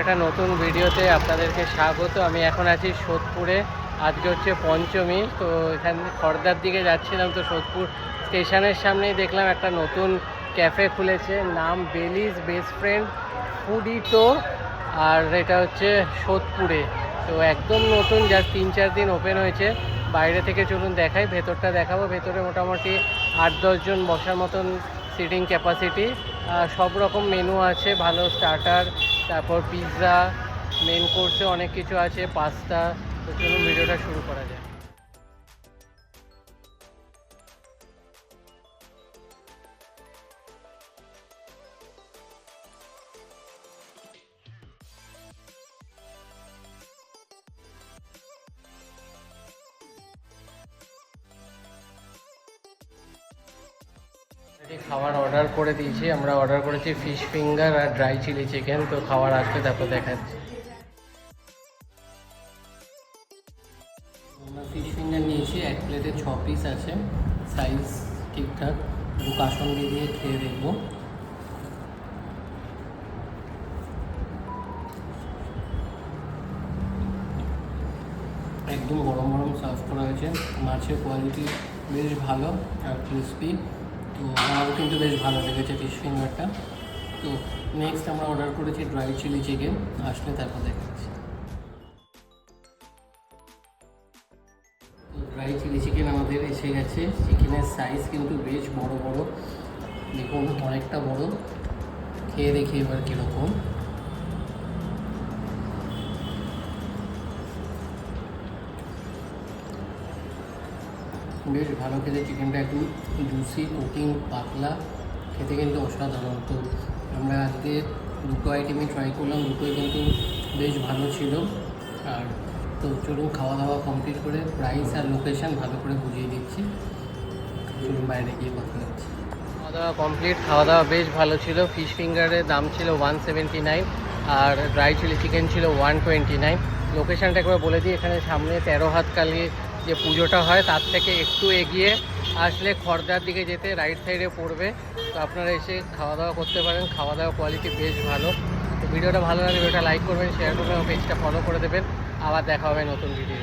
একটা নতুন ভিডিওতে আপনাদেরকে স্বাগত। আমি এখন আছি সোদপুরে। আজকে হচ্ছে পঞ্চমী। তো এখানে খড়দার দিকে যাচ্ছিলাম, তো সোদপুর স্টেশনের সামনেই দেখলাম একটা নতুন ক্যাফে খুলেছে, নাম বেলিজ বেস্ট ফ্রেন্ড ফুডিটো, আর এটা হচ্ছে সোদপুরে। তো একদম নতুন, জাস্ট 3-4 দিন ওপেন হয়েছে। বাইরে থেকে চলুন দেখাই, ভেতরটা দেখাবো। ভেতরে মোটামুটি 8-10 জন বসার মতন সিটিং ক্যাপাসিটি। সব রকম মেনু আছে, ভালো স্টার্টার, তারপর পিৎজা, মেন কোর্সে অনেক কিছু আছে, পাস্তা। তো চলুন ভিডিওটা শুরু করা যায়। খাবার অর্ডার করে দিয়েছি, আমরা অর্ডার করেছি ফিশ ফিঙ্গার আর ড্রাই চিলি চিকেন। তো খাবার আসলে তারপর দেখাচ্ছি। আমরা ফিশ ফিঙ্গার নিয়েছি, এক প্লেটে 6 পিস আছে, সাইজ ঠিকঠাক। দু কাসন দিয়ে খেয়ে দেখবো। একদম গরম গরম সার্ভ করা হয়েছে। মাছের কোয়ালিটি বেশ ভালো আর ক্রিসপি। তো আমারও কিন্তু বেশ ভালো লেগেছে ফিশ ফিঙ্গারটা। তো নেক্সট আমরা অর্ডার করেছি ড্রাই চিলি চিকেন, আসলে তারপর দেখাচ্ছি। তো ড্রাই চিলি চিকেন আমাদের এসে গেছে। চিকেনের সাইজ কিন্তু বেশ বড় বড়, দেখুন অনেকটা বড়। খেয়ে দেখি এবার কীরকম। বেশ ভালো খেতে, চিকেনটা একটু জুসি, কুকিং পাতলা, খেতে কিন্তু অসাধারণ। তো আমরা আজকে দুটো আইটেমই ট্রাই করলাম, দুটোই কিন্তু বেশ ভালো ছিল। আর তো চলুন খাওয়া দাওয়া কমপ্লিট করে প্রাইস আর লোকেশান ভালো করে বুঝিয়ে দিচ্ছি। চলুন বাইরে গিয়ে কথা হচ্ছে। খাওয়া দাওয়া কমপ্লিট, খাওয়া দাওয়া বেশ ভালো ছিল। ফিশ ফিঙ্গারের দাম ছিল 179 আর ড্রাই চিলি চিকেন ছিল 129। লোকেশানটা একবার বলে দিই, এখানে সামনে 13 হাত কালী যে পুজোটা হয় তার থেকে একটু এগিয়ে আসলে খড়দার দিকে যেতে রাইট সাইডে পড়বে। তো আপনারা এসে খাওয়া দাওয়া করতে পারেন। খাওয়া দাওয়া কোয়ালিটি বেশ ভালো। তো ভিডিওটা ভালো লাগলে ভিডিওটা লাইক করবেন, শেয়ার করবেন, পেজটা ফলো করে দেবেন। আবার দেখা হবে নতুন ভিডিও।